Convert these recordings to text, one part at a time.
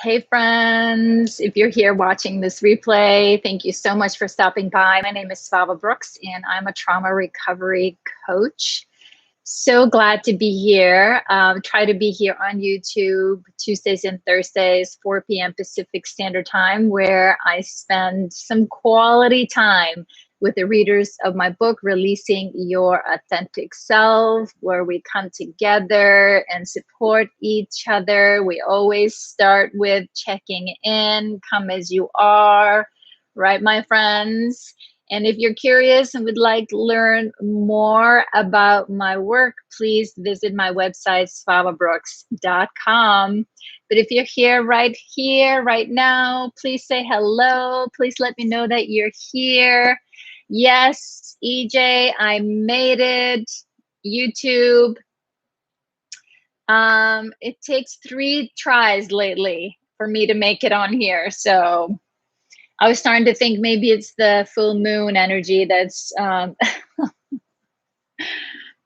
Hey friends, if you're here watching this replay, thank you so much for stopping by. My name is Svava Brooks and I'm a trauma recovery coach. So glad to be here. Try to be here on YouTube Tuesdays and Thursdays, 4 p.m. Pacific Standard Time, where I spend some quality time with the readers of my book, Releasing Your Authentic Self, where we come together and support each other. We always start with checking in, come as you are, right, my friends? And if you're curious and would like to learn more about my work, please visit my website, svavabrooks.com. But if you're here, right now, please say hello. Please let me know that you're here. Yes, EJ, I made it. YouTube. It takes 3 tries lately for me to make it on here. So I was starting to think maybe it's the full moon energy that's, but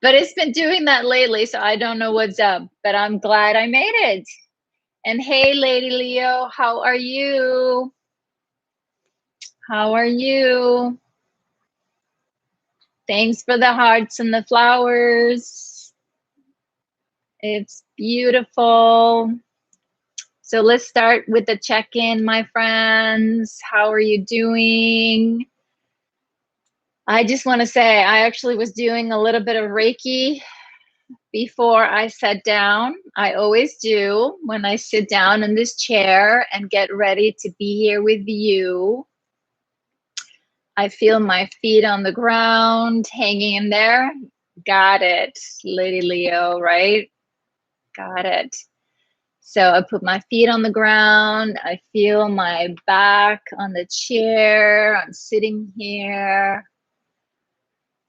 it's been doing that lately, so I don't know what's up, but I'm glad I made it. And hey, Lady Leo, how are you? How are you? Thanks for the hearts and the flowers. It's beautiful. So let's start with the check-in, my friends. How are you doing? I just want to say I actually was doing a little bit of Reiki before I sat down. I always do when I sit down in this chair and get ready to be here with you. I feel my feet on the ground, hanging in there. Got it, Lady Leo, right? Got it. So I put my feet on the ground. I feel my back on the chair. I'm sitting here.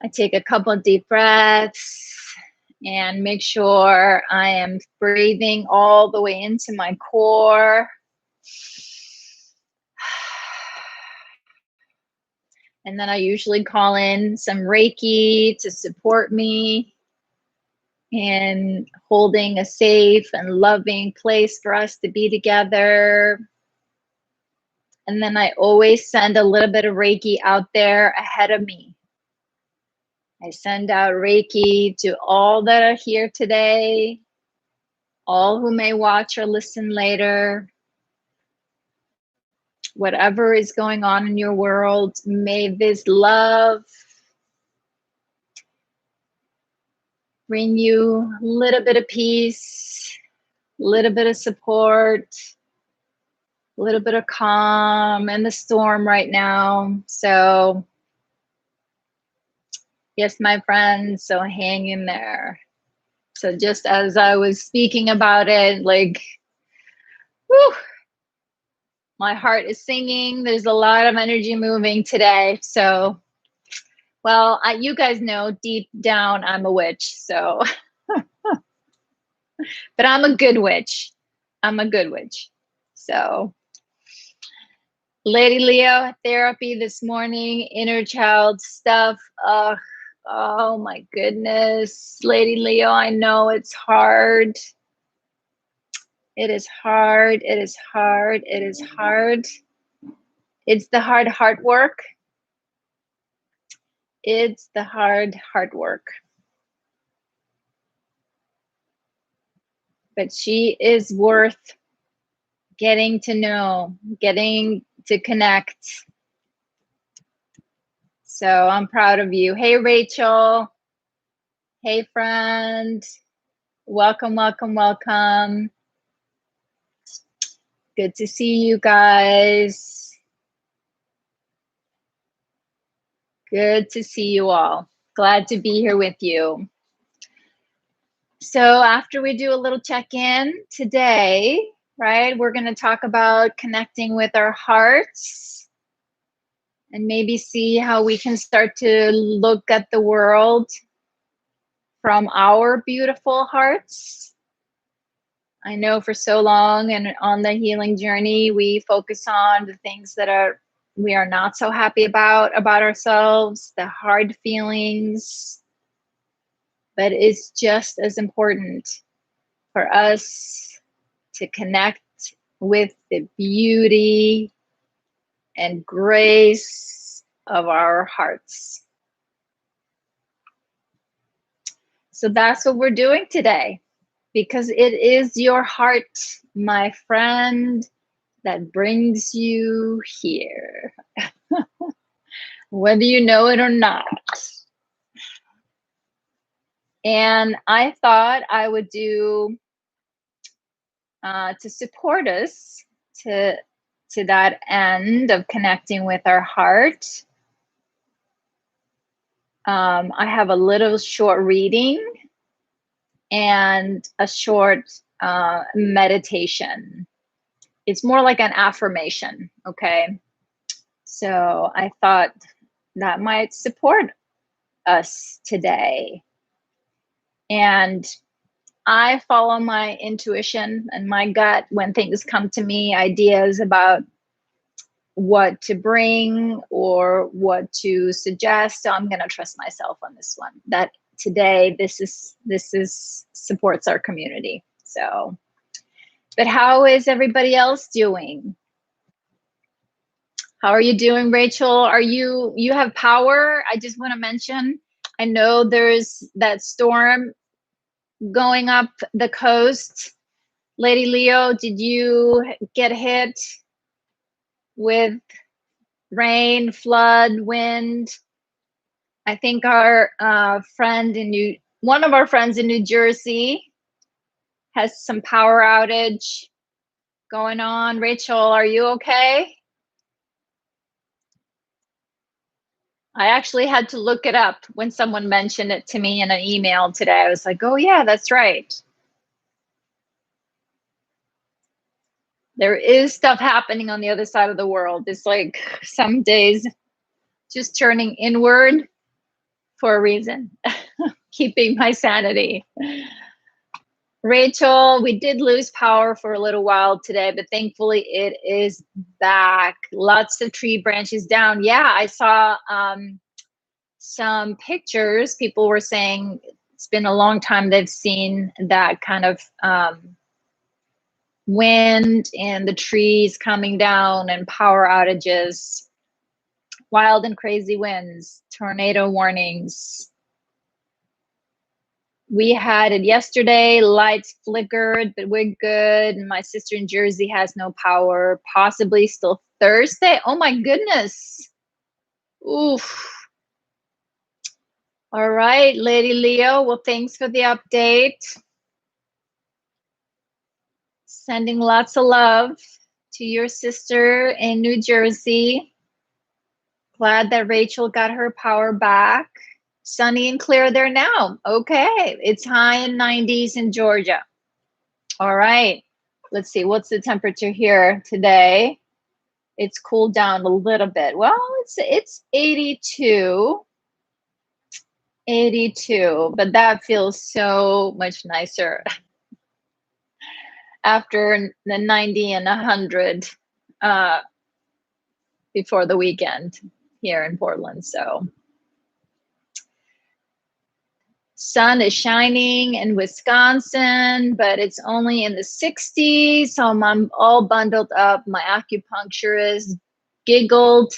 I take a couple of deep breaths and make sure I am breathing all the way into my core. And then I usually call in some Reiki to support me in holding a safe and loving place for us to be together. And then I always send a little bit of Reiki out there ahead of me. I send out Reiki to all that are here today, all who may watch or listen later. Whatever is going on in your world, may this love bring you a little bit of peace, a little bit of support, a little bit of calm in the storm right now. So yes, my friends, so hang in there. So just as I was speaking about it, like, whew, my heart is singing. There's a lot of energy moving today. So, well, you guys know deep down I'm a witch. So, but I'm a good witch. I'm a good witch. So, Lady Leo, therapy this morning, inner child stuff. Oh my goodness. Lady Leo, I know it's hard. It is hard. It is hard. It is hard. It's the hard work. It's the hard work. But she is worth getting to know, getting to connect. So I'm proud of you. Hey, Rachel. Hey, friend. Welcome, welcome, welcome. Good to see you guys. Good to see you all. Glad to be here with you. So after we do a little check-in today, right, we're going to talk about connecting with our hearts and maybe see how we can start to look at the world from our beautiful hearts. I know for so long and on the healing journey, we focus on the things that we are not so happy about ourselves, the hard feelings, but it's just as important for us to connect with the beauty and grace of our hearts. So that's what we're doing today, because it is your heart, my friend, that brings you here, whether you know it or not. And I thought I would do, to support us to that end of connecting with our heart, I have a little short reading and a short meditation. It's more like an affirmation, okay? So I thought that might support us today. And I follow my intuition and my gut when things come to me, ideas about what to bring or what to suggest. So I'm going to trust myself on this one, that today this is supports our community. So, but how is everybody else doing? How are you doing, Rachel? Are you have power? I just want to mention, I know there's that storm going up the coast. Lady Leo, did you get hit with rain, flood, wind? I think our friend in one of our friends in New Jersey has some power outage going on. Rachel, are you okay? I actually had to look it up when someone mentioned it to me in an email today. I was like, oh yeah, that's right. There is stuff happening on the other side of the world. It's like some days just turning inward for a reason, keeping my sanity. Rachel, we did lose power for a little while today, but thankfully it is back. Lots of tree branches down. Yeah, I saw some pictures. People were saying it's been a long time they've seen that kind of wind and the trees coming down and power outages, wild and crazy winds, tornado warnings. We had it yesterday, lights flickered, but we're good. And my sister in Jersey has no power, possibly still Thursday. Oh my goodness. Oof. All right, Lady Leo. Well, thanks for the update. Sending lots of love to your sister in New Jersey. Glad that Rachel got her power back. Sunny and clear there now. Okay, it's high in 90s in Georgia. All right, let's see, what's the temperature here today? It's cooled down a little bit. Well, it's 82, but that feels so much nicer after the 90 and 100 before the weekend here in Portland. So sun is shining in Wisconsin, but it's only in the 60s. So I'm all bundled up. My acupuncturist giggled.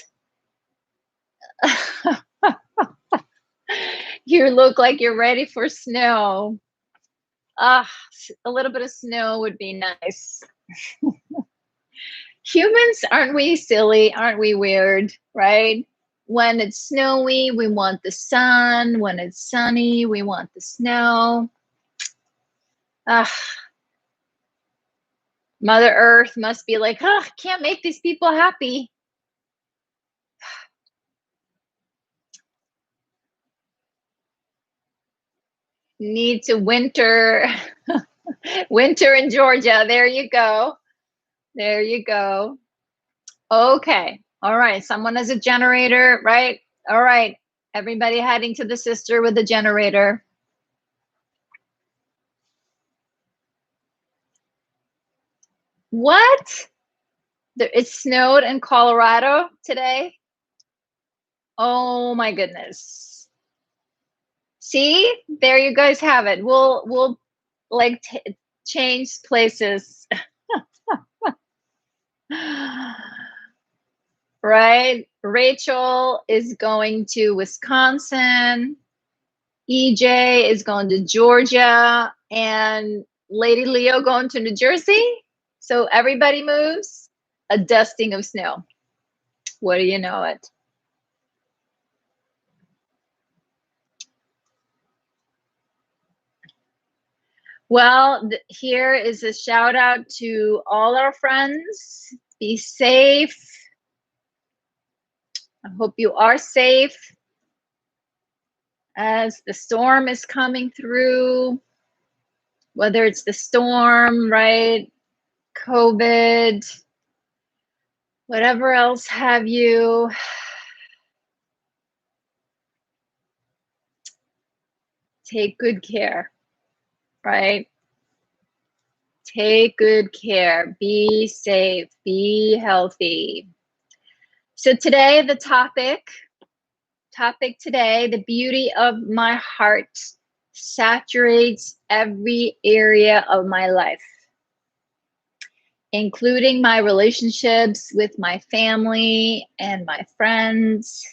You look like you're ready for snow. A little bit of snow would be nice. Humans, aren't we silly? Aren't we weird, right? When it's snowy, we want the sun. When it's sunny, we want the snow. Mother Earth must be like, can't make these people happy. Need to winter. Winter in Georgia. There you go. There you go. Okay. All right. Someone has a generator, right? All right. Everybody heading to the sister with the generator. What? It snowed in Colorado today? Oh my goodness. See? There you guys have it. We'll like change places. Right? Rachel is going to Wisconsin. EJ is going to Georgia, and Lady Leo going to New Jersey. So everybody moves. A dusting of snow. What do you know it? Well, here is a shout out to all our friends. Be safe. I hope you are safe as the storm is coming through, whether it's the storm, right? COVID, whatever else have you. Take good care, right? Take good care. Be safe. Be healthy. So today, the topic today, the beauty of my heart saturates every area of my life, including my relationships with my family and my friends.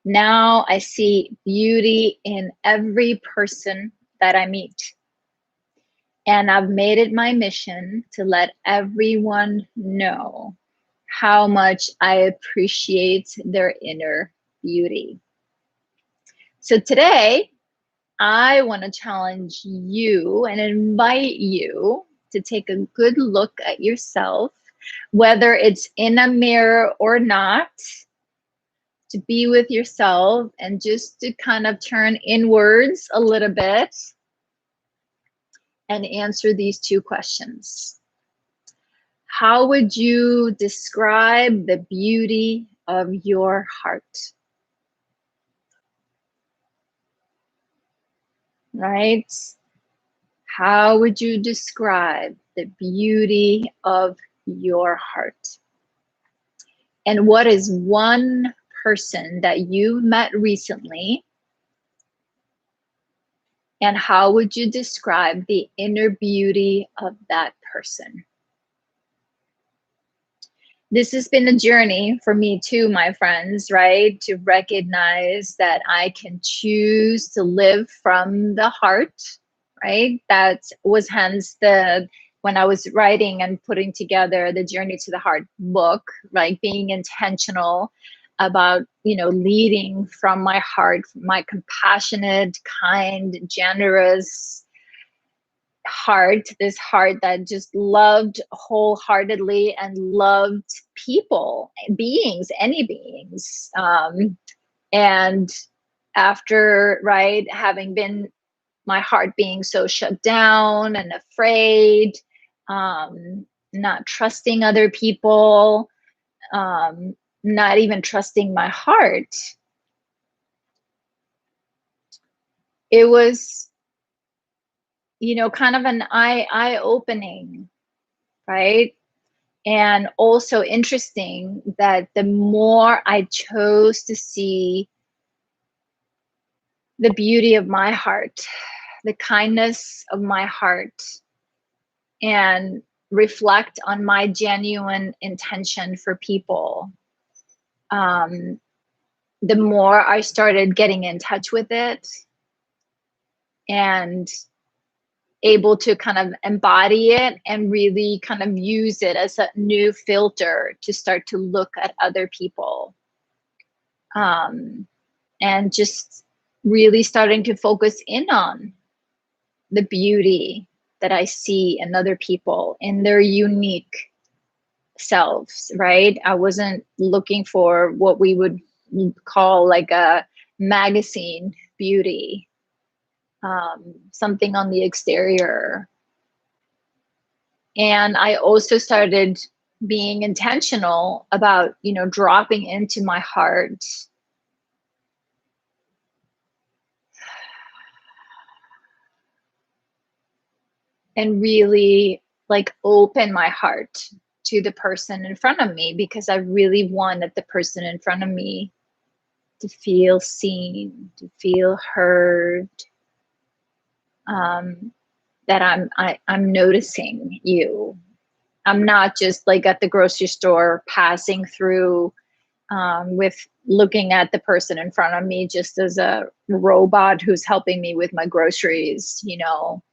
Now I see beauty in every person that I meet. And I've made it my mission to let everyone know how much I appreciate their inner beauty. So today, I want to challenge you and invite you to take a good look at yourself, whether it's in a mirror or not, to be with yourself and just to kind of turn inwards a little bit and answer these two questions. How would you describe the beauty of your heart? Right? How would you describe the beauty of your heart? And what is one person that you met recently? And how would you describe the inner beauty of that person? This has been a journey for me too, my friends, right? To recognize that I can choose to live from the heart, right? That was hence when I was writing and putting together the Journey to the Heart book, like being intentional about, leading from my heart, my compassionate, kind, generous heart, this heart that just loved wholeheartedly and loved people, beings, any beings. And after, right, having been my heart being so shut down and afraid, not trusting other people, not even trusting my heart, it was, kind of an eye opening, right? And also interesting that the more I chose to see the beauty of my heart, the kindness of my heart, and reflect on my genuine intention for people, the more I started getting in touch with it and able to kind of embody it and really kind of use it as a new filter to start to look at other people. And just really starting to focus in on the beauty that I see in other people in their unique selves, right? I wasn't looking for what we would call like a magazine beauty, something on the exterior. And I also started being intentional about, dropping into my heart and really like open my heart to the person in front of me, because I really wanted the person in front of me to feel seen, to feel heard, that I'm noticing you, I'm not just like at the grocery store passing through with looking at the person in front of me just as a robot who's helping me with my groceries, you know.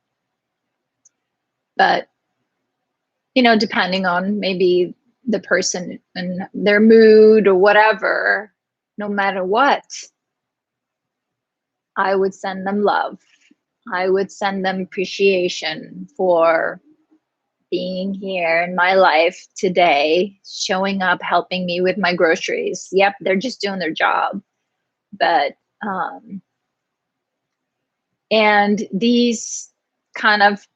But, you know, depending on maybe the person and their mood or whatever, no matter what, I would send them love. I would send them appreciation for being here in my life today, showing up, helping me with my groceries. Yep, they're just doing their job. But, and these kind of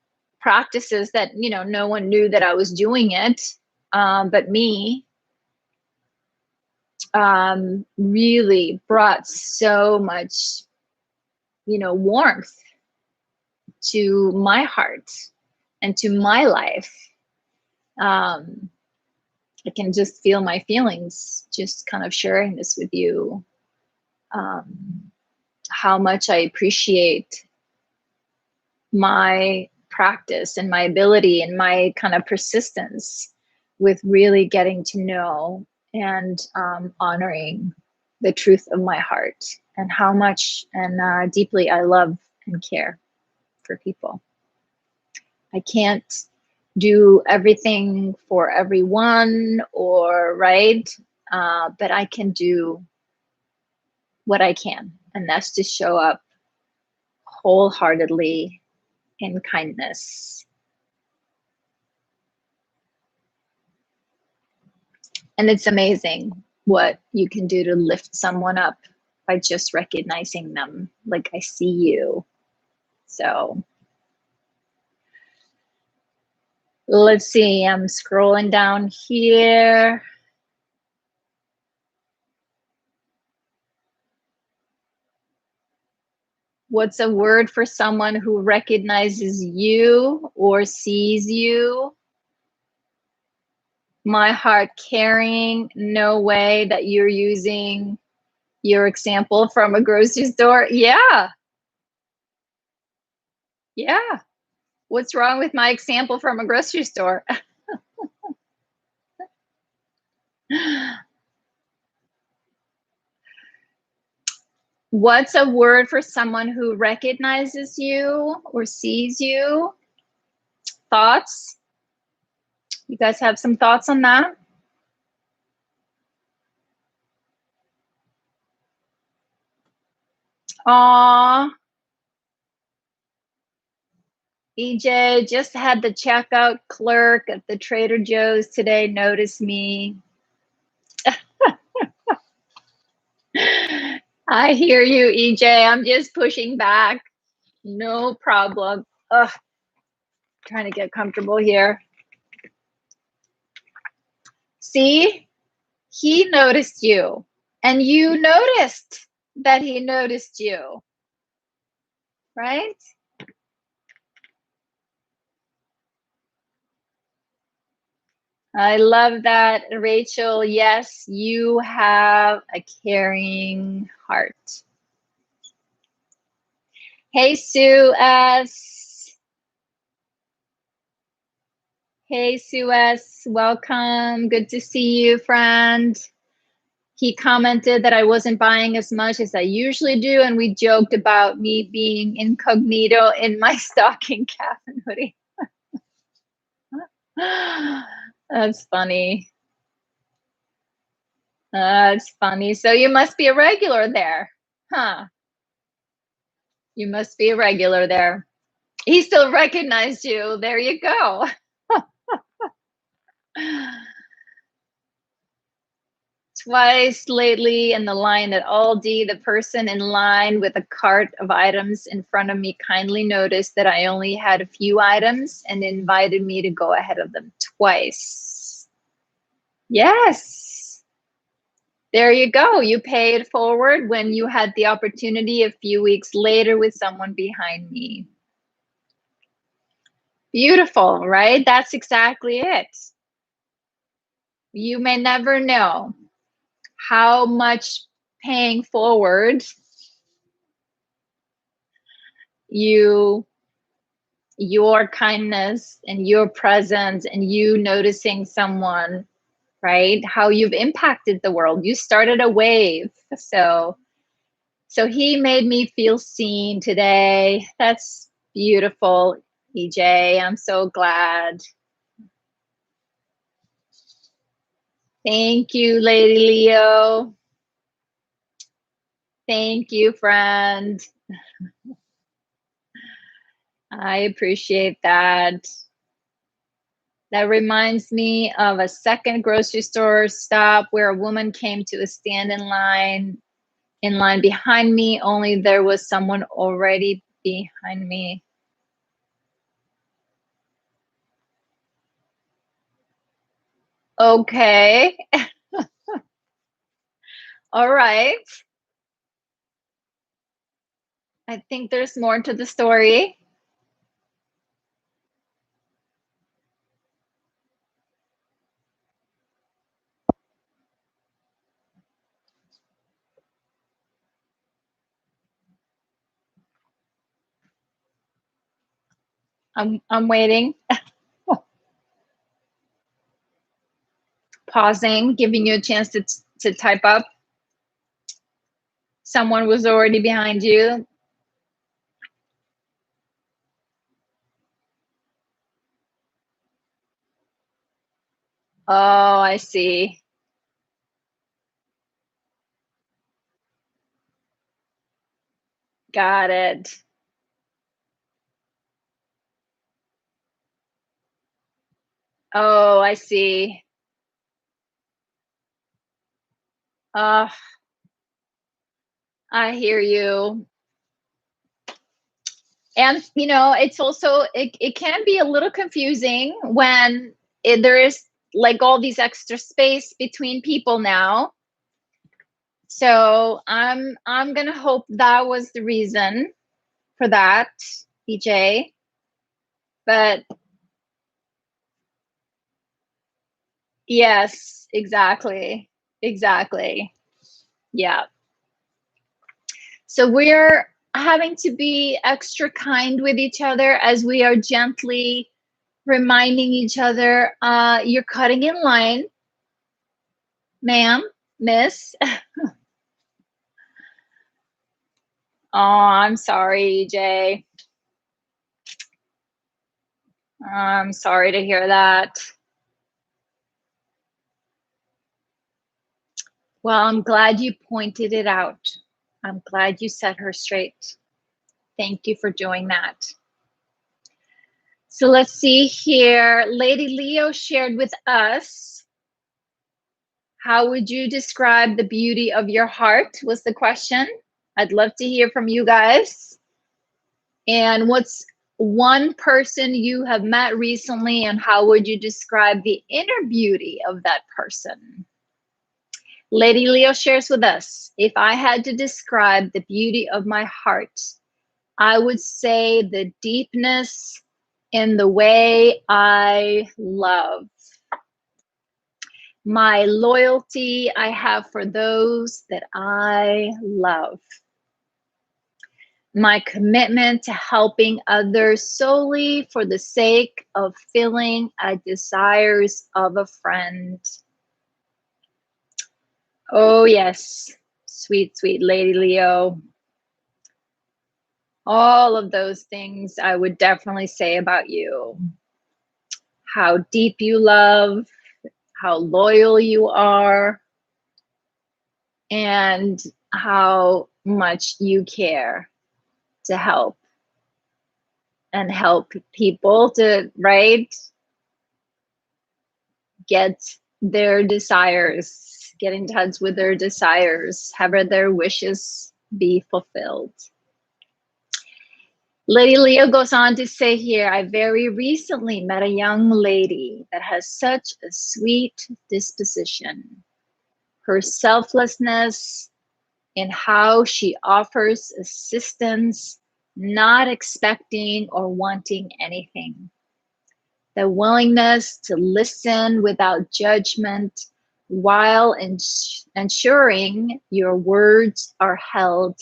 practices that, you know, no one knew that I was doing it, but me, really brought so much, you know, warmth to my heart and to my life. I can just feel my feelings just kind of sharing this with you. How much I appreciate my practice and my ability and my kind of persistence with really getting to know and honoring the truth of my heart and how much and deeply I love and care for people. I can't do everything for everyone, or right, but I can do what I can, and that's to show up wholeheartedly in kindness. And it's amazing what you can do to lift someone up by just recognizing them, like, I see you. So let's see, I'm scrolling down here. What's a word for someone who recognizes you or sees you? My heart caring. No way that you're using your example from a grocery store. Yeah. Yeah. What's wrong with my example from a grocery store? What's a word for someone who recognizes you or sees you? Thoughts? You guys have some thoughts on that? Aw. EJ, just had the checkout clerk at the Trader Joe's today notice me. I hear you, EJ. I'm just pushing back. No problem. Ugh, trying to get comfortable here. See, he noticed you, and you noticed that he noticed you, right? I love that, Rachel. Yes, you have a caring heart. Hey, Sue S. Hey, Sue S. Welcome. Good to see you, friend. He commented that I wasn't buying as much as I usually do, and we joked about me being incognito in my stocking cap and hoodie. That's funny. That's funny. So you must be a regular there, huh? You must be a regular there. He still recognized you. There you go. Twice lately in the line at Aldi, the person in line with a cart of items in front of me kindly noticed that I only had a few items and invited me to go ahead of them twice. Yes. There you go. You pay it forward when you had the opportunity a few weeks later with someone behind me. Beautiful, right? That's exactly it. You may never know how much paying forward you your kindness and your presence and you noticing someone, right? How you've impacted the world. You started a wave. So he made me feel seen today. That's beautiful, EJ. I'm so glad. Thank you, Lady Leo. Thank you, friend. I appreciate that. That reminds me of a second grocery store stop where a woman came to a stand in line behind me, only there was someone already behind me. Okay. All right. I think there's more to the story. I'm waiting, pausing, giving you a chance to type up. Someone was already behind you. Oh, I see. Got it. Oh, I see. Uh, I hear you. And you know, it's also it can be a little confusing when there is like all these extra space between people now. So I'm gonna hope that was the reason for that, EJ. But yes, exactly. Exactly. Yeah. So we're having to be extra kind with each other as we are gently reminding each other, you're cutting in line, ma'am, miss. Oh, I'm sorry, EJ. I'm sorry to hear that. Well, I'm glad you pointed it out. I'm glad you set her straight. Thank you for doing that. So let's see here. Lady Leo shared with us, how would you describe the beauty of your heart was the question. I'd love to hear from you guys. And what's one person you have met recently and how would you describe the inner beauty of that person? Lady Leo shares with us, if I had to describe the beauty of my heart, I would say the deepness in the way I love. My loyalty I have for those that I love. My commitment to helping others solely for the sake of filling a desires of a friend. Oh yes, sweet, sweet Lady Leo. All of those things I would definitely say about you. How deep you love, how loyal you are, and how much you care to help and help people to, right, get their desires, get in touch with their desires, have their wishes be fulfilled. Lady Leo goes on to say here, I very recently met a young lady that has such a sweet disposition. Her selflessness in how she offers assistance, not expecting or wanting anything. The willingness to listen without judgment while ensuring your words are held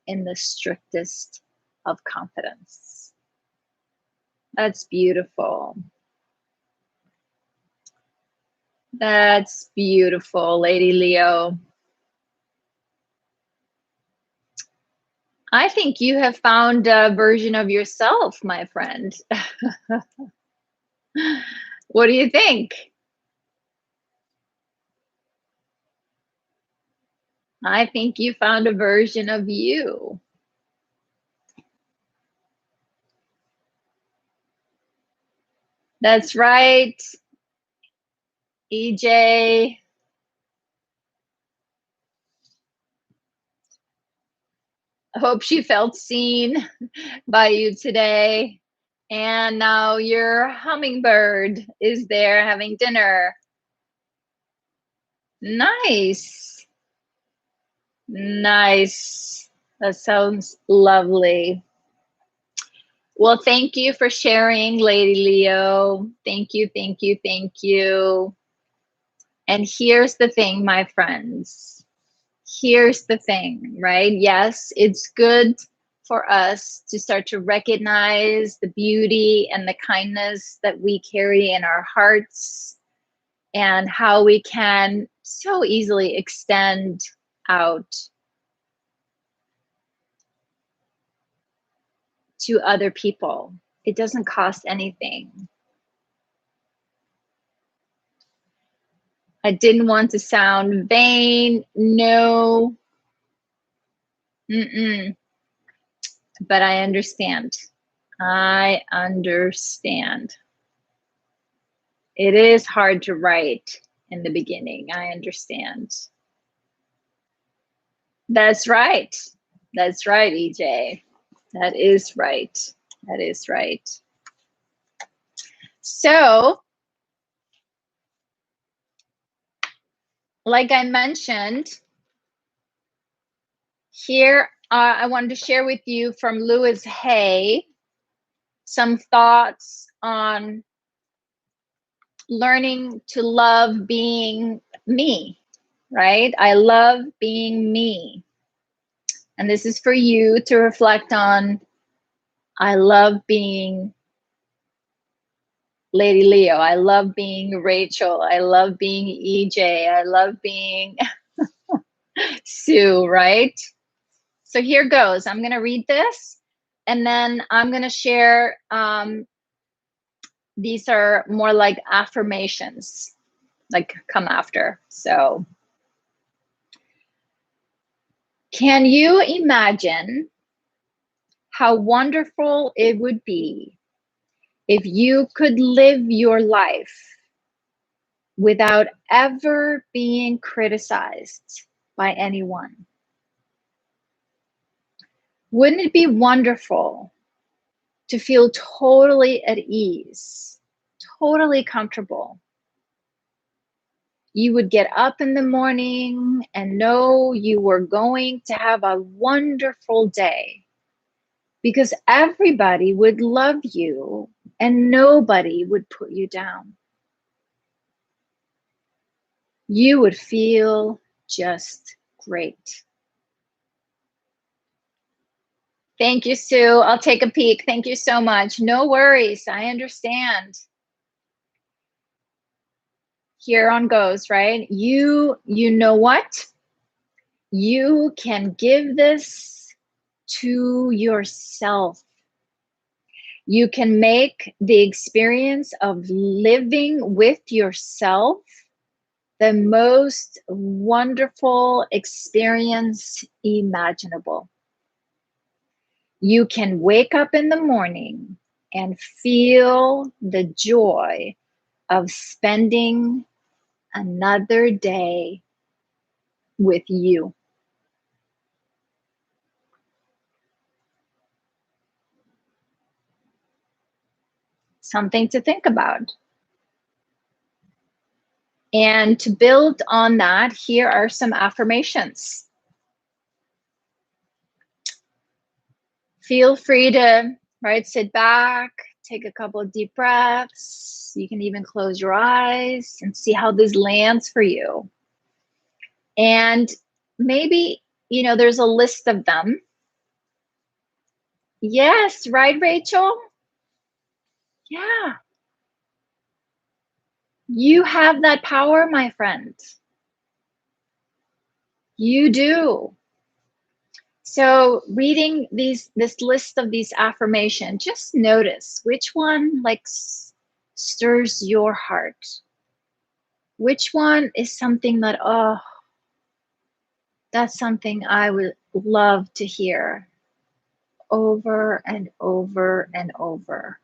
in the strictest of confidence. That's beautiful. That's beautiful, Lady Leo. I think you have found a version of yourself, my friend. What do you think? I think you found a version of you. That's right, EJ. I hope she felt seen by you today. And now your hummingbird is there having dinner. Nice. Nice. That sounds lovely. Well, thank you for sharing, Lady Leo. Thank you, thank you, thank you. And here's the thing, my friends. Here's the thing, right? Yes, it's good for us to start to recognize the beauty and the kindness that we carry in our hearts and how we can so easily extend out to other people. It doesn't cost anything. I didn't want to sound vain. No. But I understand. I understand. It is hard to write in the beginning. I understand. That's right. That's right, EJ. That is right. That is right. So, like I mentioned, here I wanted to share with you from Louis Hay some thoughts on learning to love being me, right? I love being me. And this is for you to reflect on. I love being Lady Leo. I love being Rachel. I love being EJ. I love being Sue, right? So here goes. I'm going to read this and then I'm going to share. These are more like affirmations, like come after. So, can you imagine how wonderful it would be if you could live your life without ever being criticized by anyone? Wouldn't it be wonderful to feel totally at ease, totally comfortable? You would get up in the morning and know you were going to have a wonderful day because everybody would love you and nobody would put you down. You would feel just great. Thank you, Sue. I'll take a peek. Thank you so much. No worries. I understand. Here on goes, right? You know what? You can give this to yourself. You can make the experience of living with yourself the most wonderful experience imaginable. You can wake up in the morning and feel the joy of spending another day with you. Something to think about. And to build on that, here are some affirmations. Feel free to, right, sit back, take a couple of deep breaths. You can even close your eyes and see how this lands for you. And maybe, you know, there's a list of them. Yes, right, Rachel? Yeah. You have that power, my friend. You do. So reading this list of these affirmations, just notice which one like stirs your heart. Which one is something that, oh, that's something I would love to hear over and over and over.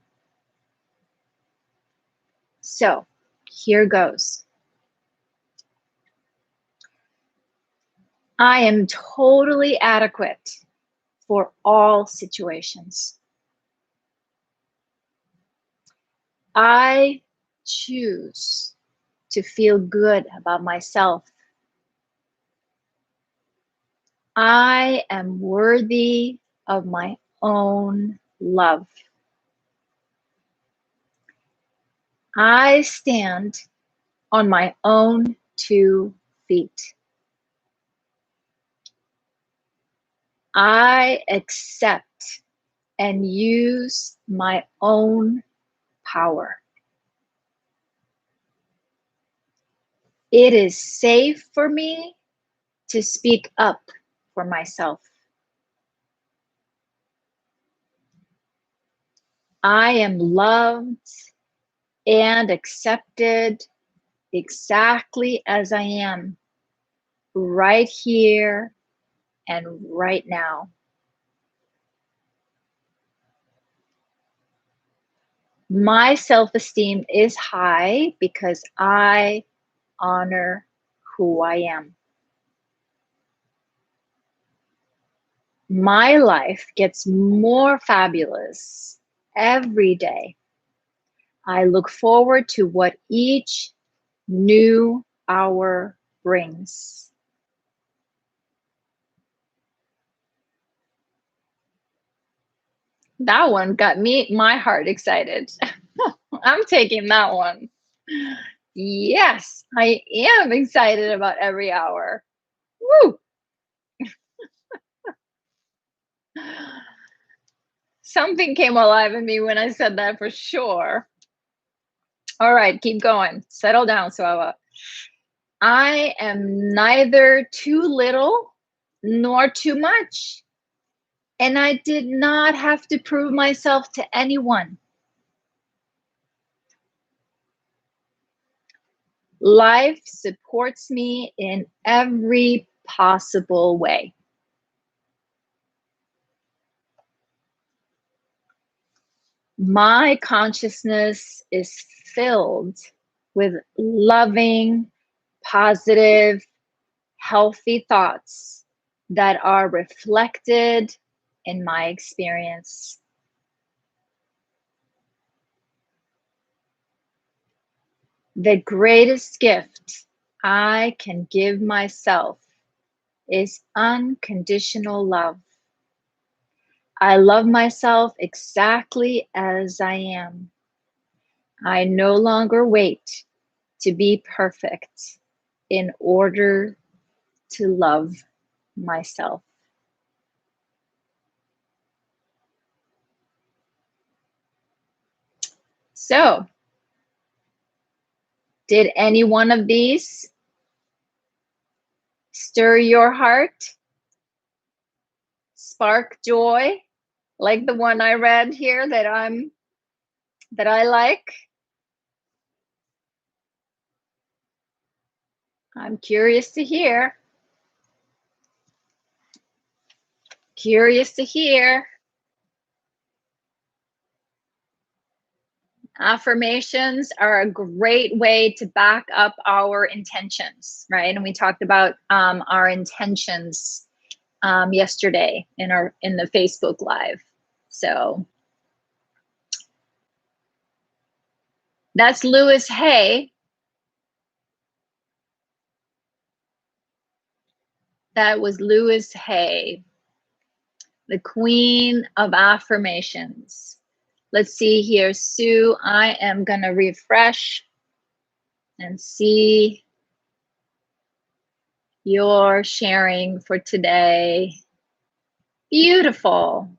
So here goes. I am totally adequate for all situations. I choose to feel good about myself. I am worthy of my own love. I stand on my own 2 feet. I accept and use my own power. It is safe for me to speak up for myself. I am loved and accepted exactly as I am, right here and right now. My self-esteem is high because I honor who I am. My life gets more fabulous every day. I look forward to what each new hour brings. That one got my heart excited. I'm taking that one. Yes, I am excited about every hour. Woo! Something came alive in me when I said that for sure. All right, keep going. Settle down, Svava. I am neither too little nor too much. And I did not have to prove myself to anyone. Life supports me in every possible way. My consciousness is filled with loving, positive, healthy thoughts that are reflected in my experience. The greatest gift I can give myself is unconditional love. I love myself exactly as I am. I no longer wait to be perfect in order to love myself. So, did any one of these stir your heart? Spark joy? Like the one I read here that I like? I'm curious to hear. Curious to hear. Affirmations are a great way to back up our intentions, right? And we talked about our intentions yesterday in the Facebook Live. So that's Louise Hay. That was Louise Hay, the queen of affirmations. Let's see here, Sue. I am gonna refresh and see your sharing for today. Beautiful.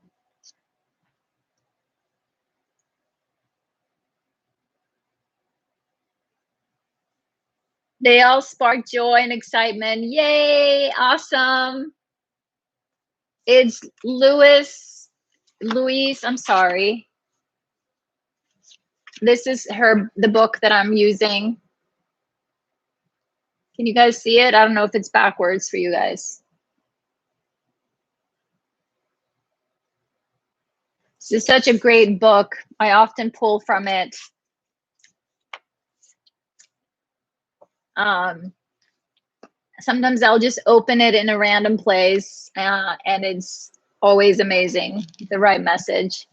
They all spark joy and excitement. Yay, awesome. It's Louise, I'm sorry. This is the book that I'm using. Can you guys see it? I don't know if it's backwards for you guys. This is such a great book. I often pull from it. Sometimes I'll just open it in a random place, and it's always amazing. The right message.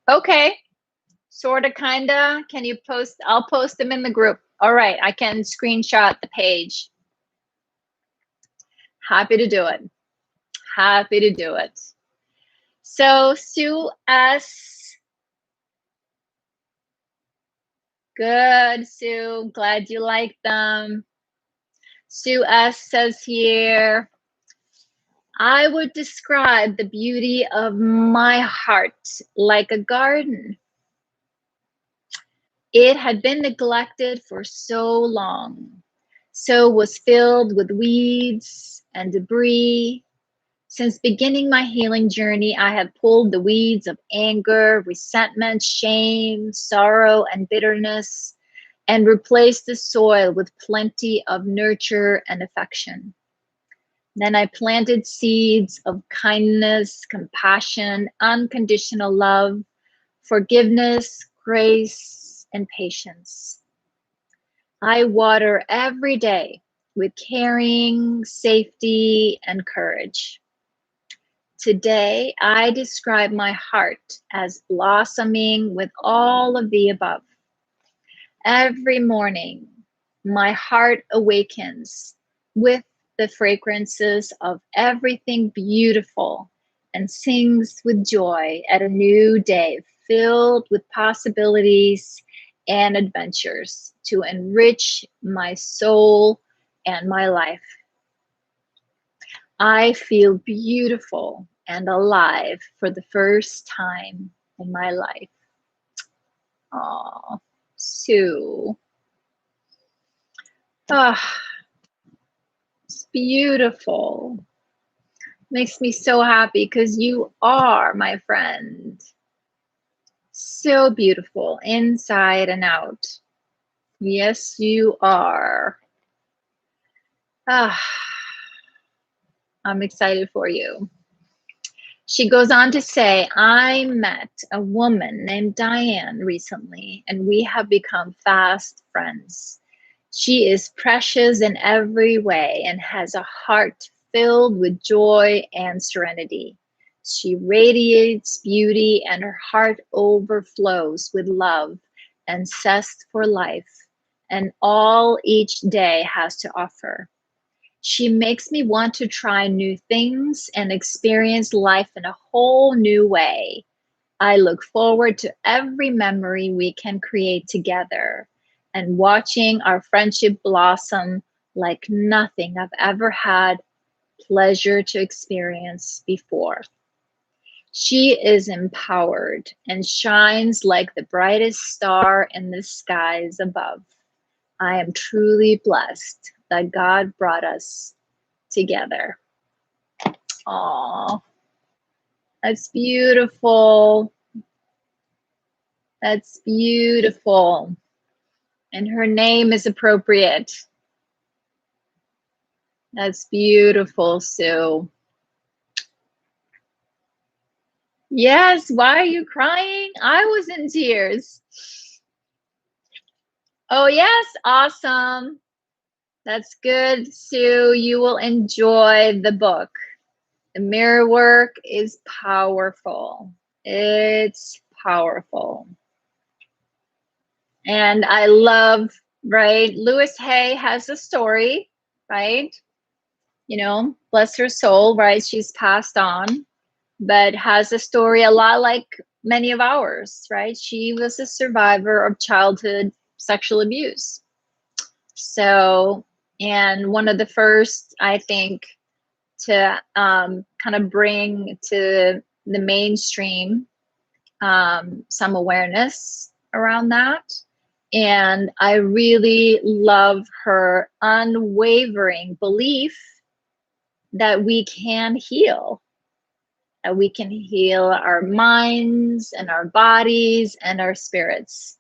Okay. Sorta, kinda. Can you post? I'll post them in the group. All right, I can screenshot the page. Happy to do it. Happy to do it. So Sue S. Good, Sue. Glad you like them. Sue S says here, I would describe the beauty of my heart like a garden. It had been neglected for so long, so was filled with weeds and debris. Since beginning my healing journey, I have pulled the weeds of anger, resentment, shame, sorrow, and bitterness, and replaced the soil with plenty of nurture and affection. Then I planted seeds of kindness, compassion, unconditional love, forgiveness, grace, and patience. I water every day with caring, safety, and courage. Today, I describe my heart as blossoming with all of the above. Every morning, my heart awakens with the fragrances of everything beautiful and sings with joy at a new day filled with possibilities and adventures to enrich my soul and my life. I feel beautiful and alive for the first time in my life. Oh, Sue. Ah, it's beautiful. Makes me so happy because you are my friend. So beautiful inside and out. Yes, you are. Ah, I'm excited for you. She goes on to say, I met a woman named Diane recently, and we have become fast friends. She is precious in every way and has a heart filled with joy and serenity. She radiates beauty, and her heart overflows with love and zest for life and all each day has to offer. She makes me want to try new things and experience life in a whole new way. I look forward to every memory we can create together and watching our friendship blossom like nothing I've ever had pleasure to experience before. She is empowered and shines like the brightest star in the skies above. I am truly blessed that God brought us together. Aw, that's beautiful. That's beautiful. And her name is appropriate. That's beautiful, Sue. Yes, why are you crying? I was in tears. Oh, yes, awesome. That's good, Sue. You will enjoy the book. The mirror work is powerful. It's powerful. And I love, right? Louise Hay has a story, right? You know, bless her soul, right? She's passed on, but has a story a lot like many of ours, right? She was a survivor of childhood sexual abuse. So, and one of the first, I think, to kind of bring to the mainstream some awareness around that. And I really love her unwavering belief that we can heal, that we can heal our minds and our bodies and our spirits.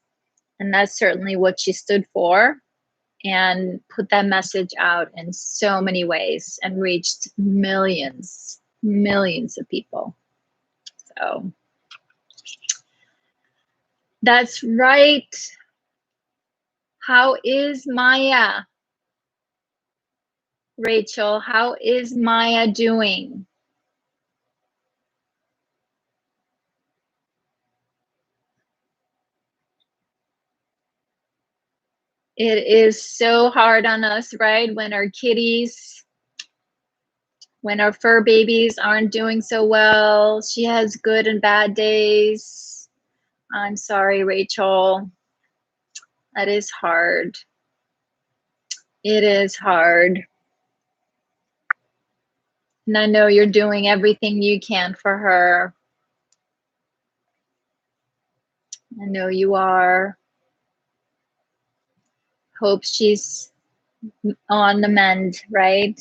And that's certainly what she stood for, and put that message out in so many ways and reached millions of people. So that's right. How is Maya? Rachel, how is Maya doing? It is so hard on us, right? When our kitties, when our fur babies aren't doing so well. She has good and bad days. I'm sorry, Rachel. That is hard. It is hard. And I know you're doing everything you can for her. I know you are. Hope she's on the mend, right?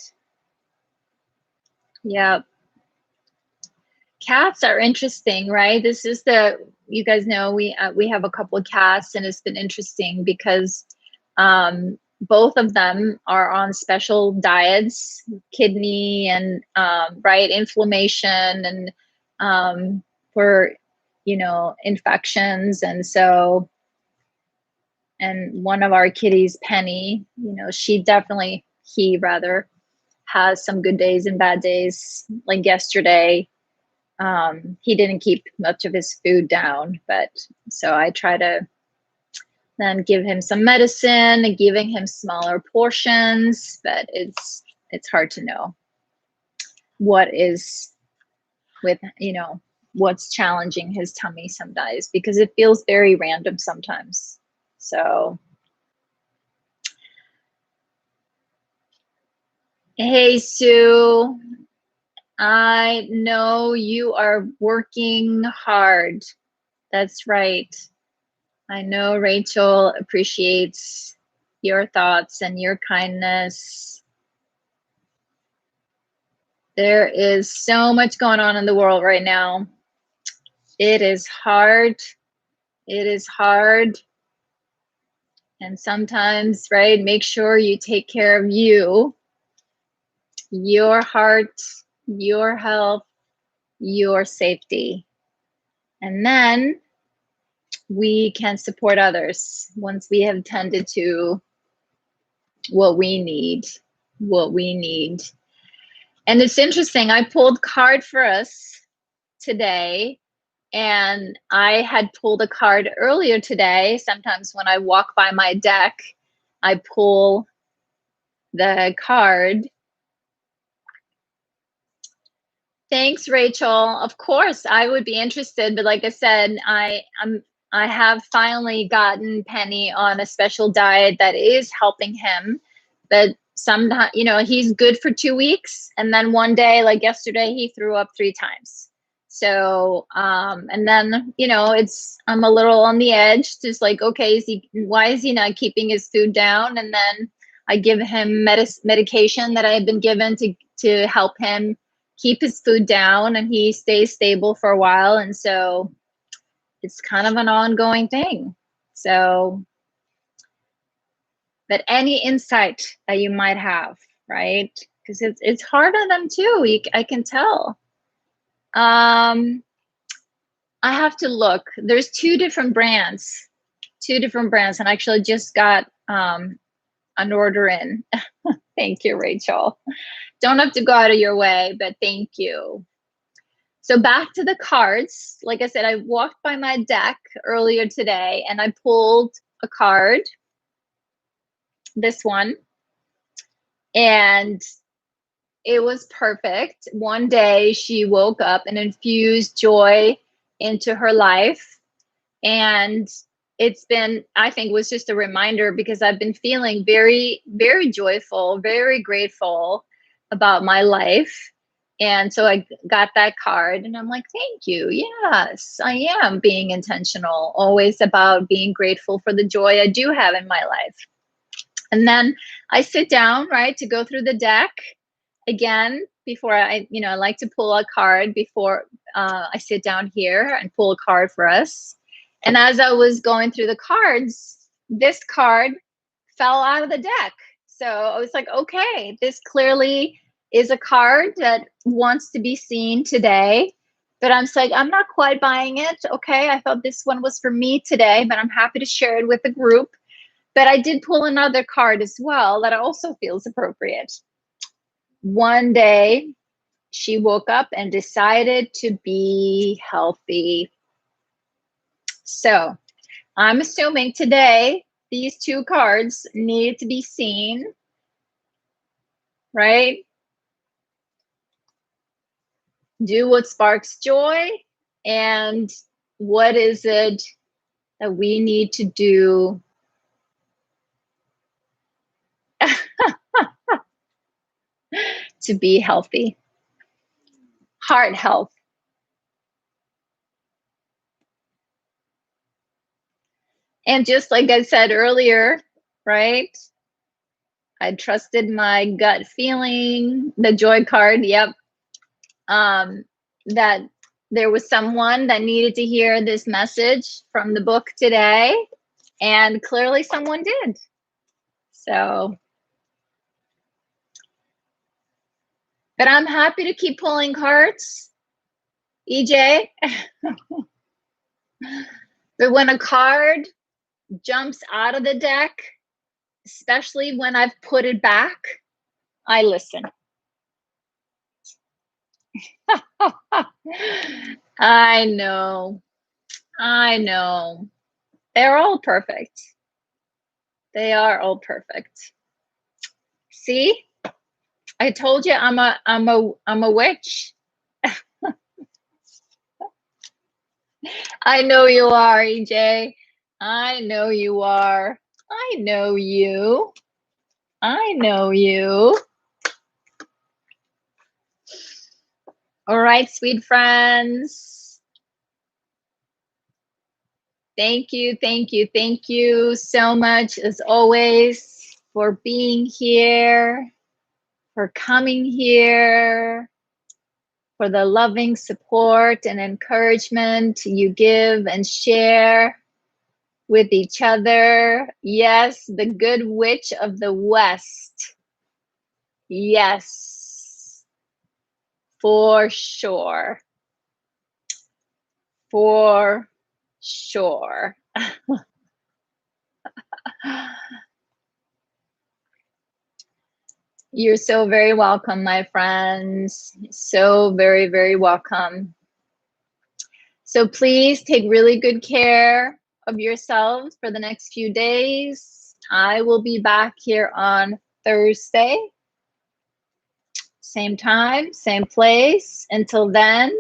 Yep. Cats are interesting, right? This is you guys know we have a couple of cats, and it's been interesting because both of them are on special diets, kidney and right, inflammation, and for infections. And so, and one of our kitties, Penny, he rather has some good days and bad days. Like yesterday, he didn't keep much of his food down, but so I try to then give him some medicine and giving him smaller portions, but it's hard to know what is with, what's challenging his tummy some days, because it feels very random sometimes. So, hey, Sue, I know you are working hard. That's right. I know Rachel appreciates your thoughts and your kindness. There is so much going on in the world right now. It is hard. It is hard. And sometimes, right, make sure you take care of you, your heart, your health, your safety. And then we can support others once we have tended to what we need. And it's interesting, I pulled card for us today, and I had pulled a card earlier today. Sometimes when I walk by my deck, I pull the card. Thanks, Rachel. Of course, I would be interested, but like I said, I have finally gotten Penny on a special diet that is helping him. But sometimes, he's good for 2 weeks, and then one day, like yesterday, he threw up 3 times. So, and then, I'm a little on the edge, just like, okay, why is he not keeping his food down? And then I give him medication that I had been given to help him keep his food down, and he stays stable for a while. And so it's kind of an ongoing thing. So, but any insight that you might have, right? Because it's hard on them too. I can tell. I have to look. There's 2 different brands, and I actually just got an order in. Thank you, Rachel. Don't have to go out of your way, but thank you. So back to the cards. Like I said, I walked by my deck earlier today and I pulled a card, this one, and it was perfect. One day she woke up and infused joy into her life. And it's been, I think, was just a reminder, because I've been feeling very, very joyful, very grateful about my life. And so I got that card and I'm like, thank you. Yes, I am being intentional, always about being grateful for the joy I do have in my life. And then I sit down, right, to go through the deck again before I like to pull a card before I sit down here and pull a card for us. And as I was going through the cards, this card fell out of the deck. So I was like, okay, this clearly is a card that wants to be seen today. But I'm like, I'm not quite buying it. Okay, I thought this one was for me today, but I'm happy to share it with the group. But I did pull another card as well that also feels appropriate. One day, she woke up and decided to be healthy. So I'm assuming today, these two cards need to be seen, right? Do what sparks joy, and what is it that we need to do to be healthy? Heart health. And just like I said earlier, right? I trusted my gut feeling, the joy card, yep. That there was someone that needed to hear this message from the book today, and clearly someone did. So, but I'm happy to keep pulling cards, EJ. But when a card jumps out of the deck, especially when I've put it back, I listen. I know. They're all perfect. They are all perfect. See? I told you I'm a witch. I know you are, EJ. I know you are. I know you. I know you. All right, sweet friends. Thank you, thank you, thank you so much, as always, for being here, for coming here, for the loving support and encouragement you give and share with each other. Yes, the good witch of the West. Yes, for sure. For sure. You're so very welcome, my friends. So very, very welcome. So please take really good care of yourselves for the next few days. I will be back here on Thursday. Same time, same place. Until then,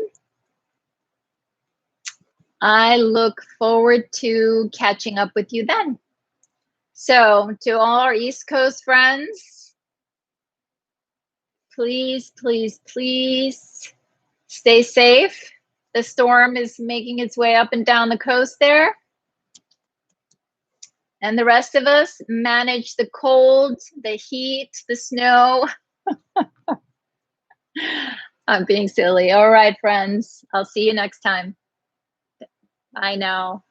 I look forward to catching up with you then. So to all our East Coast friends, please, please, please stay safe. The storm is making its way up and down the coast there. And the rest of us manage the cold, the heat, the snow. I'm being silly. All right, friends. I'll see you next time. Bye now.